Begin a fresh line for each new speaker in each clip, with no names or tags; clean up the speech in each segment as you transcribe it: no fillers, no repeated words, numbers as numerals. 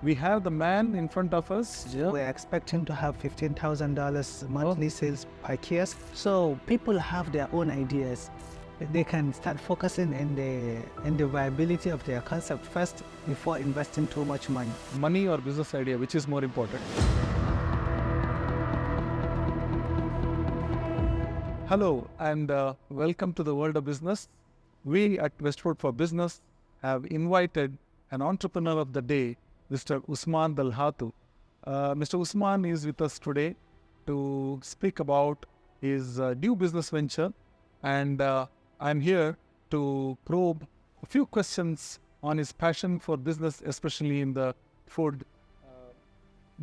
We have the man in front of us. Yeah.
We're expecting to have $15,000 monthly sales per kiosk. So people have their own ideas. They can start focusing in the viability of their concept first before investing too much money.
Money or business idea, which is more important? Hello and welcome to the world of business. We at Westwood for Business have invited an entrepreneur of the day, Mr. Usman Dalhatu. Mr. Usman is with us today to speak about his new business venture, and I'm here to probe a few questions on his passion for business, especially in the food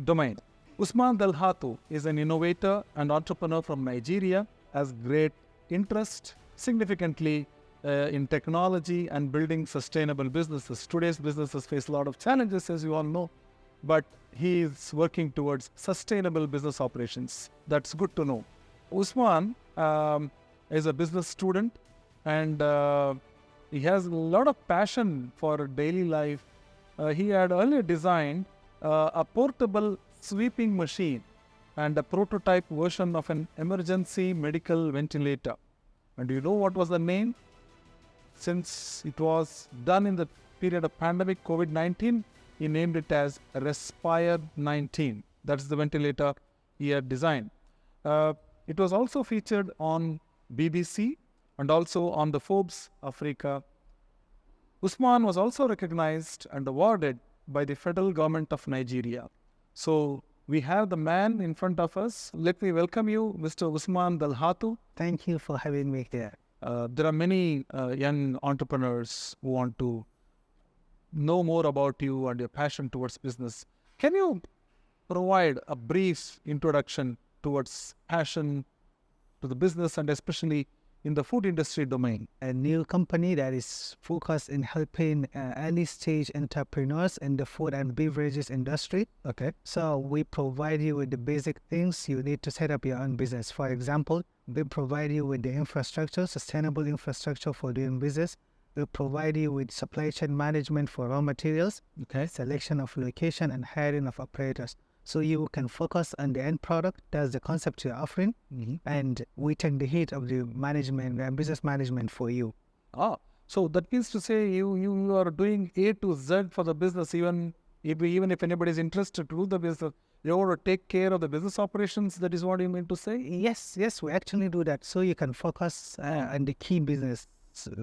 domain. Usman Dalhatu is an innovator and entrepreneur from Nigeria, has great interest significantly in technology and building sustainable businesses. Today's businesses face a lot of challenges, as you all know, but he is working towards sustainable business operations. That's good to know. Usman is a business student, and he has a lot of passion for daily life. He had earlier designed a portable sweeping machine and a prototype version of an emergency medical ventilator. And do you know what was the name? Since it was done in the period of pandemic COVID-19, he named it as Respire 19. That's the ventilator he had designed. It was also featured on BBC and also on the Forbes Africa. Usman was also recognized and awarded by the federal government of Nigeria. So we have the man in front of us. Let me welcome you, Mr. Usman Dalhatu.
Thank you for having me here.
There are many young entrepreneurs who want to know more about you and your passion towards business. Can you provide a brief introduction towards passion to the business and especially in the food industry domain?
A new company that is focused in helping early stage entrepreneurs in the food and beverages industry.
Okay.
So we provide you with the basic things you need to set up your own business. For example, we provide you with the infrastructure, sustainable infrastructure for doing business. We provide you with supply chain management for raw materials,
Okay.
selection of location and hiring of operators. So you can focus on the end product. That's the concept you're offering.
Mm-hmm.
And we take the heat of the management and business management for you.
So that means to say you are doing A to Z for the business, even if anybody is interested to do the business, you want to take care of the business operations. That is what you mean to say?
Yes, we actually do that. So you can focus on the key business,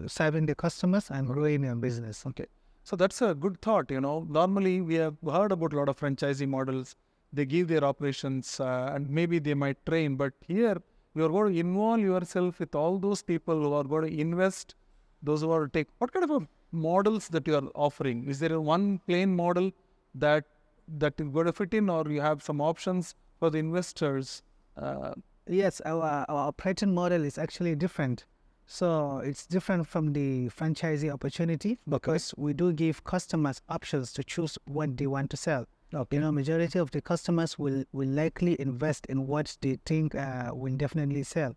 serving the customers and growing your business.
Okay. So that's a good thought, Normally, we have heard about a lot of franchisee models. They give their operations and maybe they might train. But here, you are going to involve yourself with all those people who are going to invest, those who are to take. What kind of models that you are offering? Is there one plain model that is going to fit in, or you have some options for the investors?
Yes, our operating model is actually different. So it's different from the franchisee opportunity because we do give customers options to choose what they want to sell.
Okay.
Majority of the customers will likely invest in what they think will definitely sell.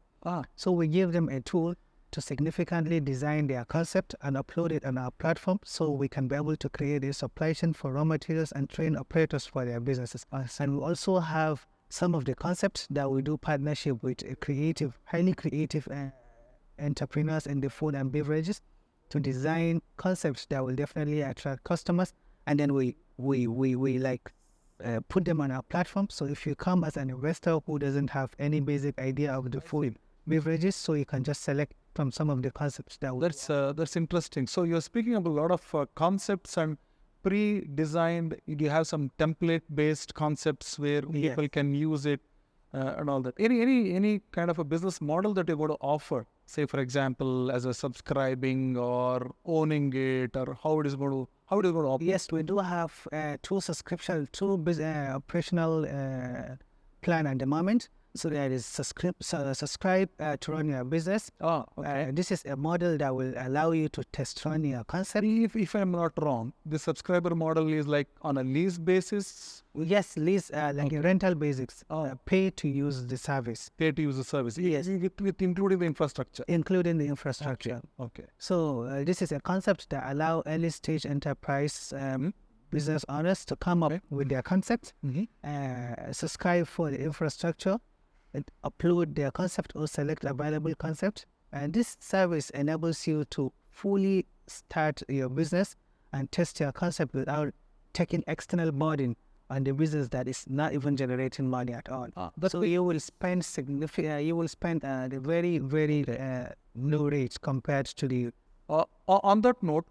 So we give them a tool to significantly design their concept and upload it on our platform so we can be able to create a supply chain for raw materials and train operators for their businesses. And we also have some of the concepts that we do partnership with highly creative entrepreneurs in the food and beverages to design concepts that will definitely attract customers, and then we put them on our platform. So if you come as an investor who doesn't have any basic idea of the food beverages, so you can just select from some of the concepts that
that's interesting. So you're speaking of a lot of concepts and pre-designed. You have some template-based concepts where people can use it and all that. Any kind of a business model that you're going to offer? Say, for example, as a subscribing or owning it, or how it is going to operate?
Yes, we do have two operational plan at the moment. So there is subscribe to run your business. This is a model that will allow you to test run your concept.
If I'm not wrong, the subscriber model is like on a lease basis?
Yes, lease, a rental basis. Pay to use the service.
Pay to use the service.
Yes.
With including the infrastructure.
Including the infrastructure.
Okay.
So this is a concept that allow early stage enterprise business owners to come up with their concept, subscribe for the infrastructure, and upload their concept or select available concept. And this service enables you to fully start your business and test your concept without taking external burden on the business that is not even generating money at all. So you will spend the very, very low rates compared to the.
On that note,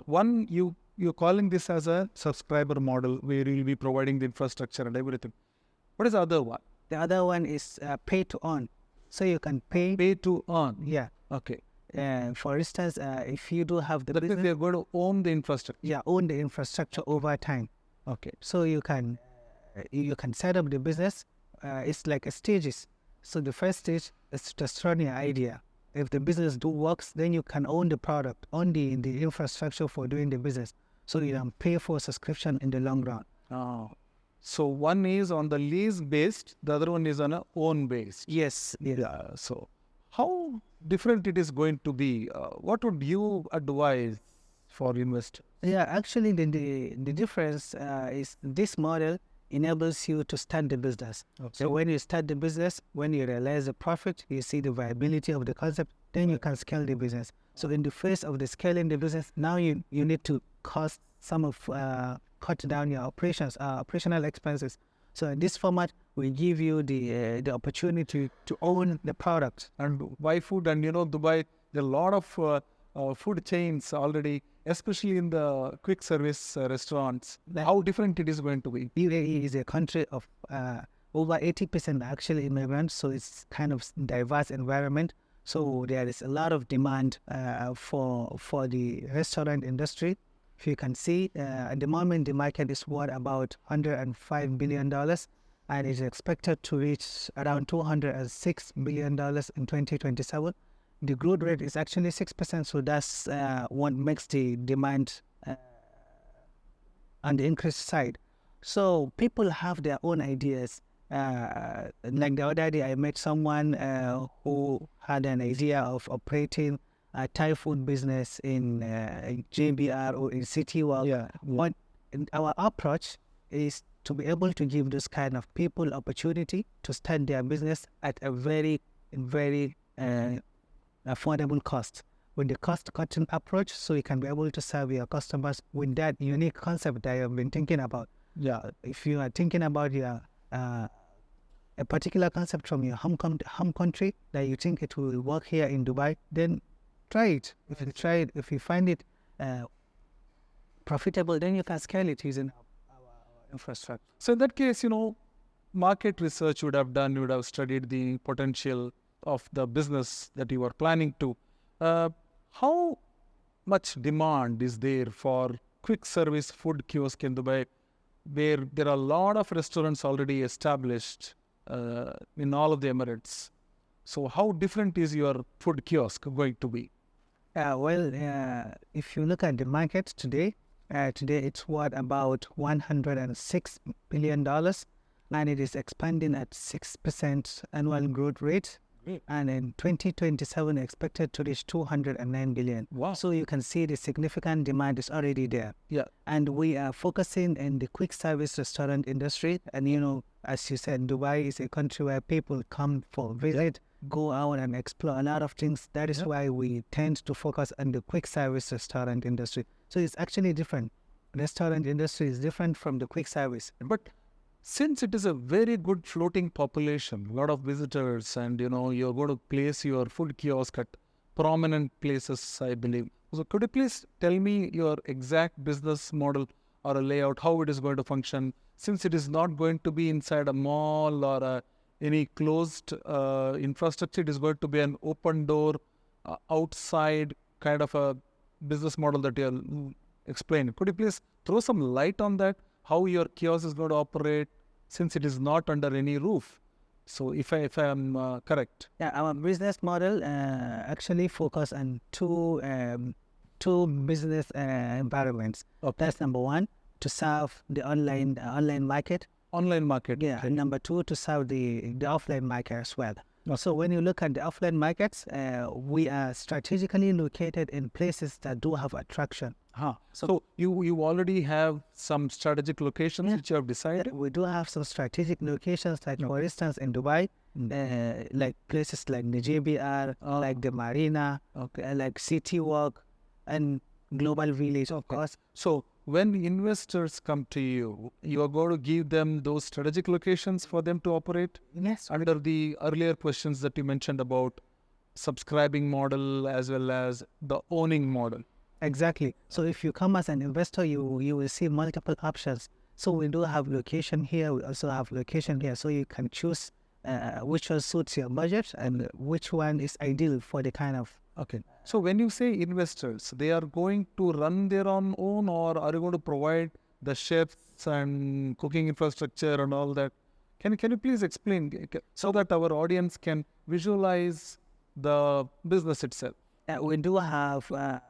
you're calling this as a subscriber model where you'll be providing the infrastructure and everything. What is the other one?
The other one is pay to earn. So you can
pay to earn.
Yeah.
Okay.
For instance, if you do have the
that
business,
means they're going to own the infrastructure.
Yeah, own the infrastructure over time.
Okay.
So you can set up the business. It's like a stages. So the first stage is to test run your idea. If the business works, then you can own the product, own the infrastructure for doing the business. So you can pay for subscription in the long run.
So one is on the lease based, the other one is on a own based.
Yes.
Yeah. So how different it is going to be? What would you advise for investors?
Yeah, actually the difference is this model enables you to start the business. Okay. So when you start the business, when you realize the profit, you see the viability of the concept, then you can scale the business. So in the phase of the scaling the business, now you need to cut down your operational expenses. So in this format, we give you the opportunity to own the product.
And buy food, and Dubai, there are a lot of food chains already, especially in the quick service restaurants. How different it is going to be?
UAE is a country of over 80% actually immigrants, so it's kind of diverse environment. So there is a lot of demand for the restaurant industry. If you can see, at the moment the market is worth about $105 billion, and is expected to reach around $206 billion in 2027. The growth rate is actually 6%, so that's what makes the demand on the increase side. So people have their own ideas. Like the other day, I met someone who had an idea of operating a Thai food business in JBR or in City Walk.
Yeah.
Our approach is to be able to give this kind of people opportunity to start their business at a very, very affordable cost, with the cost-cutting approach, so you can be able to serve your customers with that unique concept that you've been thinking about.
Yeah.
If you are thinking about your a particular concept from your home country that you think it will work here in Dubai, then try it. If you try it, if you find it profitable, then you can scale it using our infrastructure.
So in that case, market research you would have done, you would have studied the potential of the business that you are planning to. How much demand is there for quick service food kiosk in Dubai, where there are a lot of restaurants already established in all of the Emirates? So how different is your food kiosk going to be?
If you look at the market today it's worth about $106 billion, and it is expanding at 6% annual growth rate. And in 2027, expected to reach 209 billion.
Wow.
So you can see the significant demand is already there.
Yeah.
And we are focusing in the quick service restaurant industry. And, as you said, Dubai is a country where people come for visit, go out and explore a lot of things. That is why we tend to focus on the quick service restaurant industry. So it's actually different. Restaurant industry is different from the quick service.
But since it is a very good floating population, a lot of visitors, and you're going to place your food kiosk at prominent places, I believe. So could you please tell me your exact business model or a layout, how it is going to function, since it is not going to be inside a mall or any closed infrastructure. It is going to be an open door, outside kind of a business model that you explained. Could you please throw some light on that? How your kiosk is going to operate, since it is not under any roof? So if I am correct.
Yeah, our business model actually focus on two business environments.
Okay.
That's number one, to serve the online market.
Online market.
Yeah, and number two, to serve the offline market as well. So when you look at the offline markets, we are strategically located in places that do have attraction.
So you already have some strategic locations which you have decided?
We do have some strategic locations, like for instance in Dubai, like places like the JBR, like the Marina, like City Walk, and Global Village, of course.
So when investors come to you, you are going to give them those strategic locations for them to operate?
Yes.
Under the earlier questions that you mentioned about subscribing model as well as the owning model.
Exactly. So if you come as an investor, you will see multiple options. So we do have location here. We also have location here. So you can choose which one suits your budget and which one is ideal for the kind of.
Okay. So when you say investors, they are going to run their own, or are you going to provide the chefs and cooking infrastructure and all that? Can you please explain so that our audience can visualize the business itself?
We do have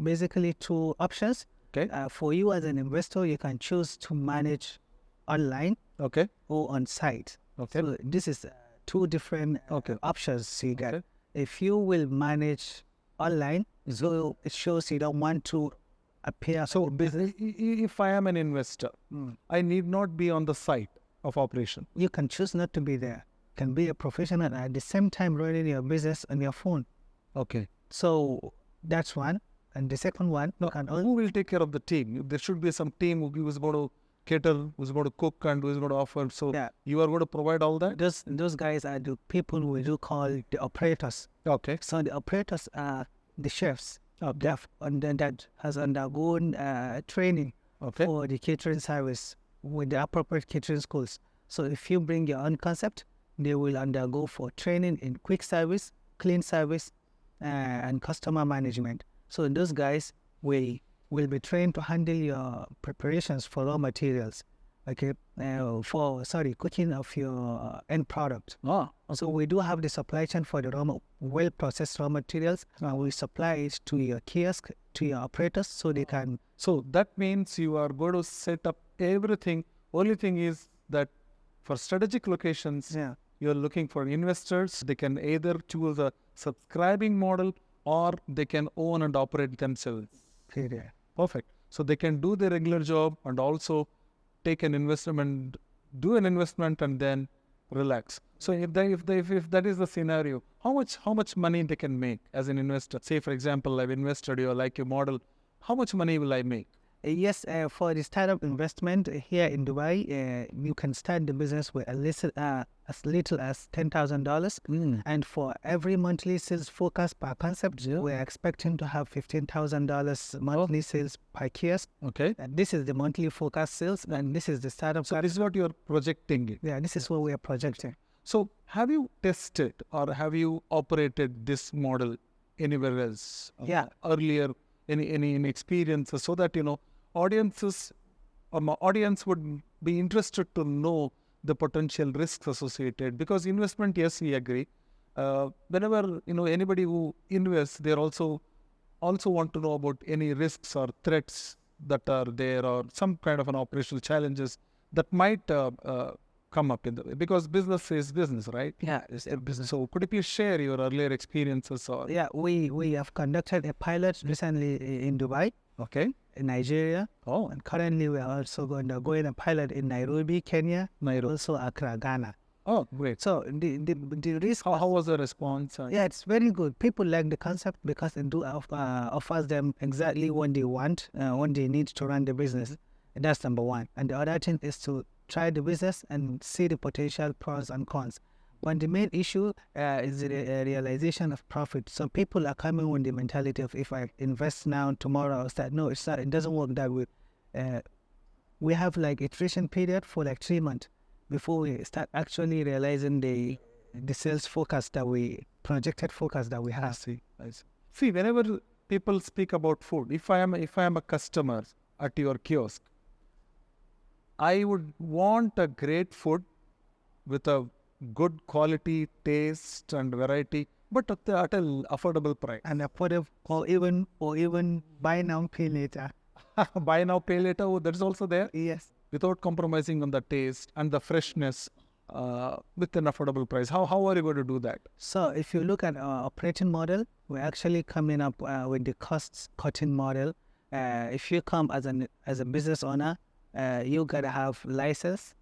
basically two options.
Okay.
For you as an investor, you can choose to manage online or on site.
Okay.
So this is two different options you get. If you will manage online, so it shows you don't want to appear.
So if I am an investor, I need not be on the site of operation.
You can choose not to be there. You can be a professional and at the same time running your business on your phone.
Okay.
So that's one. And the second one,
who will take care of the team? There should be some team who is going to cater, who's going to cook, and who is going to offer. So you are going to provide all that?
Those guys are the people we do call the operators.
Okay.
So the operators are the chefs that has undergone training for the catering service with the appropriate catering schools. So if you bring your own concept, they will undergo for training in quick service, clean service, and customer management. So those guys will be trained to handle your preparations for raw materials, cooking of your end product. So we do have the supply chain for the well-processed raw materials, and we supply it to your kiosk, to your operators, so they can.
So that means you are going to set up everything. Only thing is that for strategic locations, you're looking for investors. They can either choose a subscribing model or they can own and operate themselves. Perfect. So they can do their regular job and also take an investment, do an investment, and then relax. So if that is the scenario, how much money they can make as an investor? Say for example, I've invested, you like your model. How much money will I make?
Yes, for the startup investment here in Dubai, you can start the business with as little as $10,000. And for every monthly sales forecast per concept, we're expecting to have $15,000 monthly sales per kiosk.
Okay.
And this is the monthly forecast sales, and this is the startup.
So this is what you're projecting.
Yeah, this is what we are projecting.
So have you tested or have you operated this model anywhere else? Earlier, any experiences, so that audience would be interested to know the potential risks associated, because investment, yes, we agree. Whenever anybody who invests, they also want to know about any risks or threats that are there, or some kind of an operational challenges that might come up in the way, because business is business, right?
Yeah, it's a business.
So could you please share your earlier experiences?
We have conducted a pilot recently in Dubai.
Okay.
In Nigeria. And currently we are also going a pilot in Nairobi, Kenya. Also Accra, Ghana.
Oh, great.
So the risk.
How was the response?
Yeah, it's very good. People like the concept because it do offers them exactly what they want, what they need to run the business. And that's number one. And the other thing is to try the business and see the potential pros and cons. But the main issue is the realization of profit. So people are coming with the mentality of, if I invest now, tomorrow I'll start. No, it's not. It doesn't work that way. We have like iteration period for like 3 months before we start actually realizing the sales forecast that we projected forecast that we have.
I see. Whenever people speak about food, if I am a customer at your kiosk, I would want a great food with a good quality, taste and variety, but at an affordable price.
And affordable, or even buy now, pay later.
Buy now, pay later, that is also there?
Yes.
Without compromising on the taste and the freshness with an affordable price? How are you going to do that?
So if you look at our operating model, we're actually coming up with the cost-cutting model. If you come as a business owner, you gotta have license,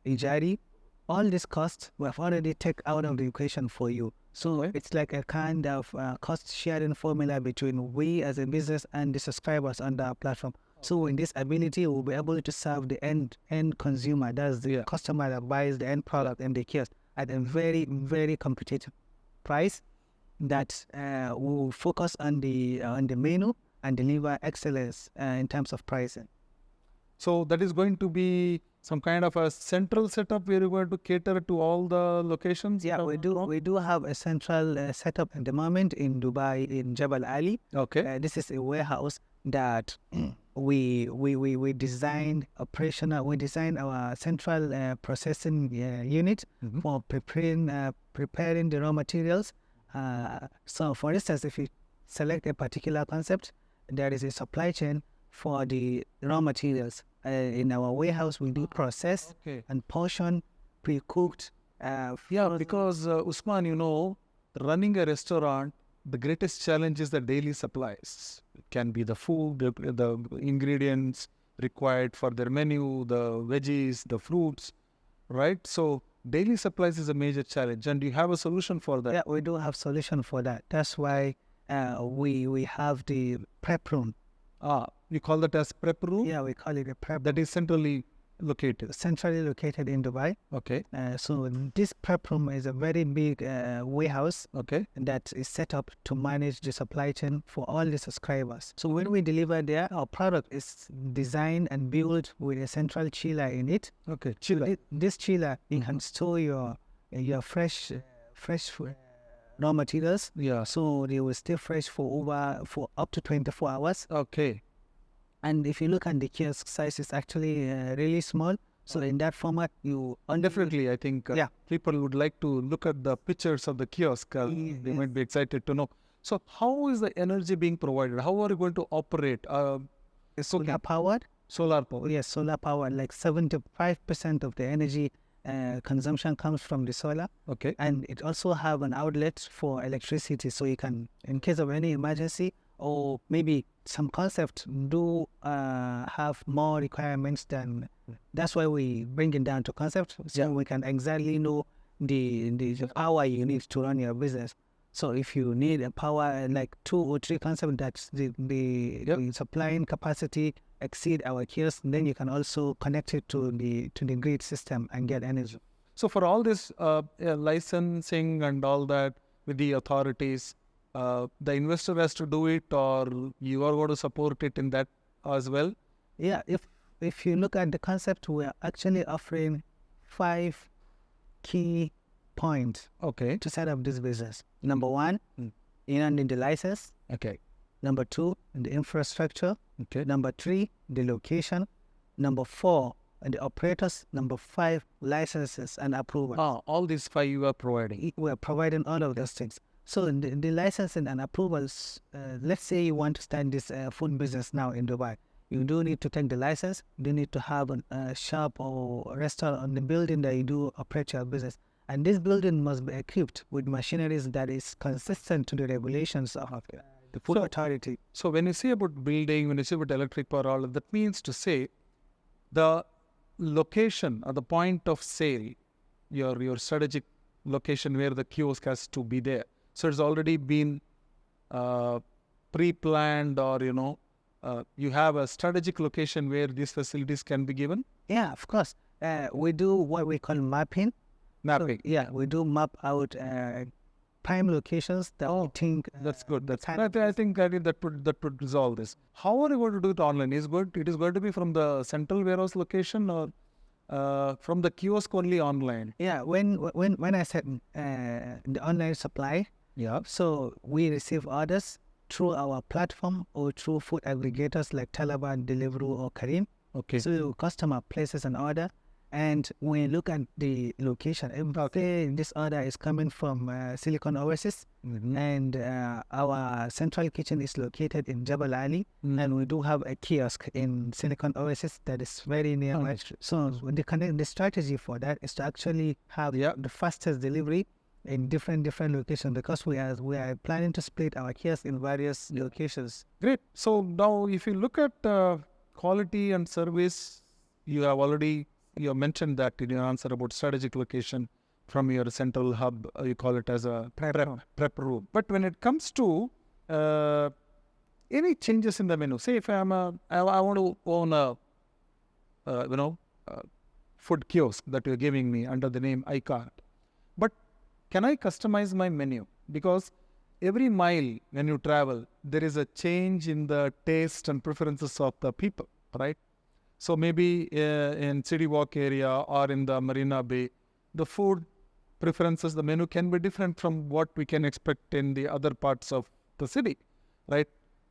ijari, all these costs we have already take out of the equation for you. So it's like a kind of cost sharing formula between we as a business and the subscribers on the platform. So in this ability, we'll be able to serve the end consumer, that's the customer that buys the end product and the kiosk, at a very, very competitive price that will focus on the menu and deliver excellence in terms of pricing.
So that is going to be some kind of a central setup where you're going to cater to all the locations?
Yeah, we do have a central setup at the moment in Dubai, in Jebel Ali.
Okay.
This is a warehouse that we designed operational. We designed our central processing unit for preparing the raw materials. So, for instance, if you select a particular concept, there is a supply chain for the raw materials. In our warehouse, we do process and portion, pre-cooked.
Because Usman, running a restaurant, the greatest challenge is the daily supplies. It can be the food, the ingredients required for their menu, the veggies, the fruits, right? So daily supplies is a major challenge, and you have a solution for that.
Yeah, we do have solution for that. That's why we have the prep room.
You call that as prep room?
Yeah, we call it a prep.
That is centrally located.
Centrally located in Dubai.
Okay.
So this prep room is a very big warehouse.
Okay.
That is set up to manage the supply chain for all the subscribers. So when we deliver there, our product is designed and built with a central chiller in it.
Okay. Chiller.
So this chiller, you can store your fresh raw materials.
Yeah.
So they will stay fresh for up to 24 hours.
Okay.
And if you look at the kiosk size, it's actually really small. So in that format,
definitely, I think people would like to look at the pictures of the kiosk. They might be excited to know. So how is the energy being provided? How are you going to operate?
Solar powered.
Solar power.
Yes, solar power. Like 75% of the energy consumption comes from the solar.
Okay.
And it also have an outlet for electricity, so you can, in case of any emergency, or maybe some concepts do have more requirements than. That's why we bring it down to concept, so we can exactly know the power you need to run your business. So if you need a power like 2 or 3 concepts that the supplying capacity exceed our kiosk, then you can also connect it to the grid system and get energy.
So for all this licensing and all that with the authorities, the investor has to do it, or you are going to support it in that as well?
Yeah, if you look at the concept, we are actually offering 5 key points to set up this business. Number 1, you need the license.
Okay.
Number 2, the infrastructure.
Okay.
Number 3, the location. Number 4, the operators. Number 5, licenses and approvals.
All these 5 you are providing?
We are providing all of those things. So the licensing and approvals, let's say you want to start this food business now in Dubai. You do need to take the license. You need to have a shop or restaurant on the building that you do operate your business. And this building must be equipped with machineries that is consistent to the regulations of the food authority.
So when you say about building, when you say about electric power, all that means to say the location or the point of sale, your strategic location where the kiosk has to be there. So it's already been pre-planned, or you have a strategic location where these facilities can be given?
Yeah, of course. We do what we call mapping.
Mapping.
So, we do map out prime locations that we think.
That's good. I think that would resolve this. How are you going to do it online? It is going to be from the central warehouse location, or from the kiosk only online?
Yeah, when I said the online supply, so we receive orders through our platform or through food aggregators like Talabat, Deliveroo, or Kareem.
Okay.
So customer places an order, And when you look at the location, everything, this order is coming from Silicon Oasis, and our central kitchen is located in Jabal Ali, and we do have a kiosk in Silicon Oasis that is very near. So the strategy for that is to actually have the fastest delivery in different locations, because we are planning to split our kiosk in various locations.
Great. So now, if you look at quality and service, you have mentioned that in your answer about strategic location from your central hub. You call it as a prep room. But when it comes to any changes in the menu, say if I want to own a food kiosk that you're giving me under the name iCart, but can I customize my menu? Because every mile when you travel, there is a change in the taste and preferences of the people, right? So maybe in City Walk area or in the Marina Bay, the food preferences, the menu can be different from what we can expect in the other parts of the city, right?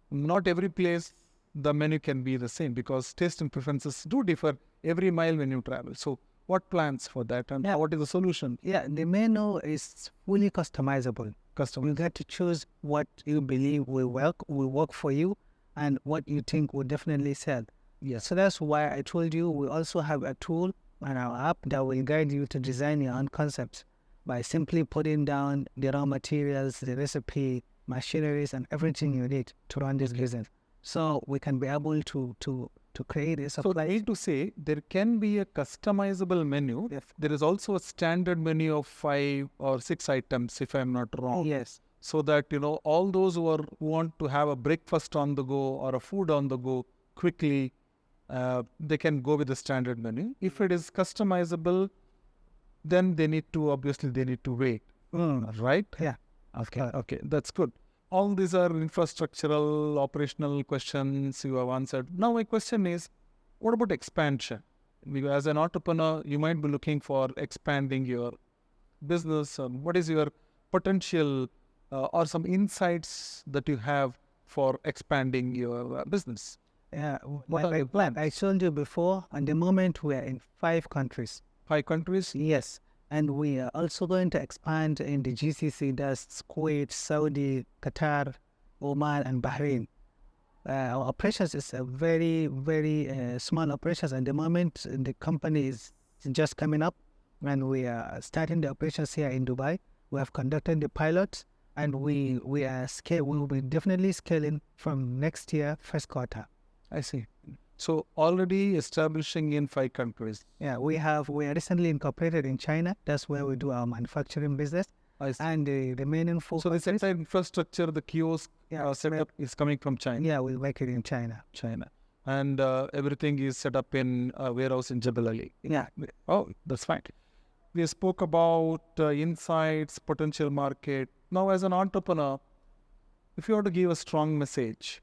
Not every place the menu can be the same, because taste and preferences do differ every mile when you travel. So what plans for that, and what is the solution?
Yeah, the menu is fully customizable. You get to choose what you believe will work for you, and what you think will definitely sell.
Yes.
So that's why I told you we also have a tool on our app that will guide you to design your own concepts by simply putting down the raw materials, the recipe, machineries, and everything you need to run this business. So we can be able to create a supply.
So I need to say there can be a customizable menu.
Yes.
There is also a standard menu of 5 or 6 items, if I'm not wrong.
Yes.
So that, all those who want to have a breakfast on the go or a food on the go quickly, they can go with the standard menu. If it is customizable, then they need to wait, right?
Yeah.
Okay, that's good. All these are infrastructural, operational questions you have answered. Now my question is, what about expansion? Because as an entrepreneur, you might be looking for expanding your business. What is your potential or some insights that you have for expanding your business?
Yeah,
What are your plans?
I told you before, at the moment we are in 5 countries.
5 countries?
Yes, and we are also going to expand in the GCC, that's Kuwait, Saudi, Qatar, Oman, and Bahrain. Our operations is a very, very small operations at the moment. The company is just coming up, and we are starting the operations here in Dubai. We have conducted the pilots, and we will be definitely scaling from next year, first quarter.
I see. So already establishing in 5 countries.
Yeah, we are recently incorporated in China. That's where we do our manufacturing business.
I see.
And the remaining 4
So the
countries,
entire infrastructure, the kiosk setup is coming from China.
yeah, we make it in China.
And everything is set up in a warehouse in Jebel Ali.
Yeah.
Oh, that's fine. We spoke about insights, potential market. Now, as an entrepreneur, if you were to give a strong message,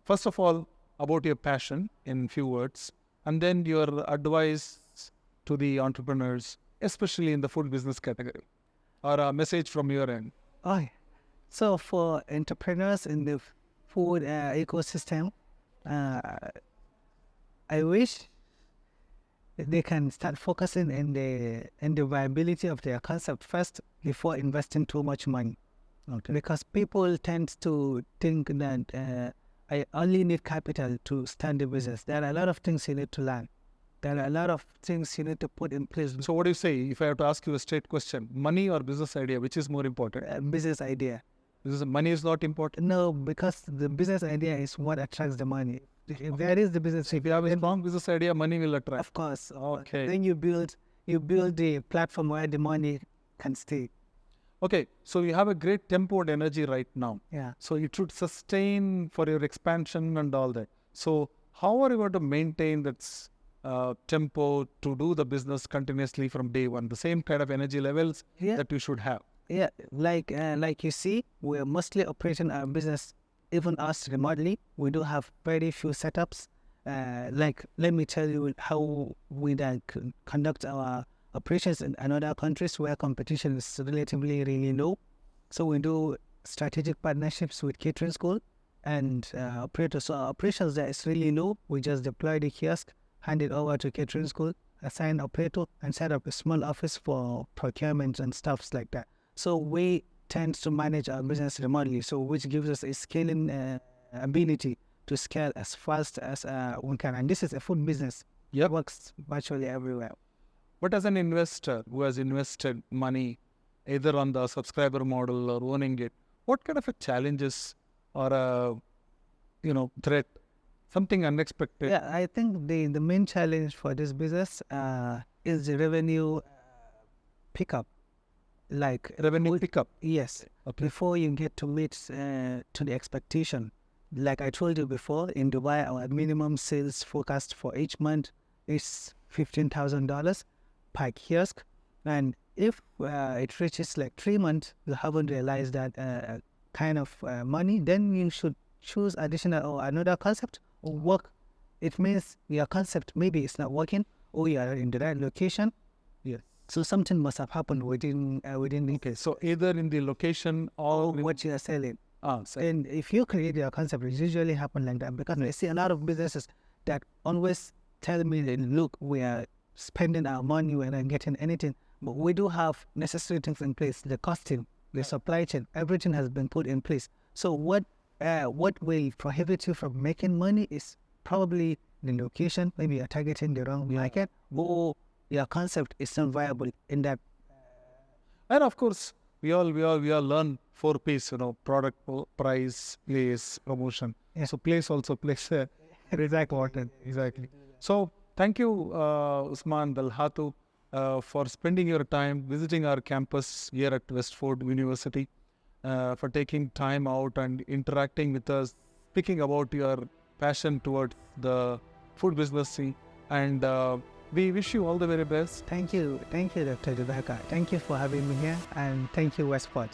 first of all, about your passion in few words, and then your advice to the entrepreneurs, especially in the food business category, or a message from your end.
So for entrepreneurs in the food ecosystem, I wish they can start focusing in the viability of their concept first before investing too much money.
Okay.
Because people tend to think that I only need capital to start the business. There are a lot of things you need to learn. There are a lot of things you need to put in place.
So what do you say, if I have to ask you a straight question, money or business idea, which is more important?
Business idea.
Because money is not important?
No, because the business idea is what attracts the money. If there is the business,
So if you have a strong business idea, money will attract.
of course.
Okay.
Then you build the platform where the money can stay.
Okay, so you have a great tempo and energy right now.
Yeah.
So it should sustain for your expansion and all that. So how are you going to maintain that tempo to do the business continuously from day one? The same kind of energy levels that you should have.
Yeah, like you see, we're mostly operating our business, even us remotely. We do have very few setups. Like, let me tell you how we conduct our operations in other countries where competition is relatively really low. So we do strategic partnerships with catering school and operators. So our operations there is really low. We just deploy the kiosk, hand it over to catering school, assign operator, and set up a small office for procurement and stuffs like that. So we tend to manage our business remotely, so which gives us a scaling ability to scale as fast as one can. And this is a food business.
Yep.
It works virtually everywhere.
But as an investor who has invested money either on the subscriber model or owning it, what kind of a challenges or a threat, something unexpected?
Yeah, I think the main challenge for this business is the revenue pickup. Like
Revenue pickup.
Yes.
Okay.
Before you get to meet to the expectation. Like I told you before, in Dubai, our minimum sales forecast for each month is $15,000 per kiosk. And if it reaches like 3 months, you haven't realized that kind of money, then you should choose additional or another concept or work. It means your concept maybe it's not working, or you are in the right location.
Yes.
So something must have happened within the case.
So either in the location or
what you are selling.
So
And if you create your concept, it usually happen like that, because I see a lot of businesses that always tell me that, look, we are spending our money, we're not getting anything, but we do have necessary things in place, the costing, the supply chain, everything has been put in place. So what will prohibit you from making money is probably the location, maybe you're targeting the wrong market, or your concept is not viable in that.
And of course, we all learn 4 P's, product, price, place, promotion.
Yeah.
So place also plays a very important. Exactly. So thank you, Usman Dalhatu, for spending your time visiting our campus here at Westford University, for taking time out and interacting with us, speaking about your passion towards the food business scene. And we wish you all the very best.
Thank you, Dr. Dalhatu. Thank you for having me here, and thank you, Westport.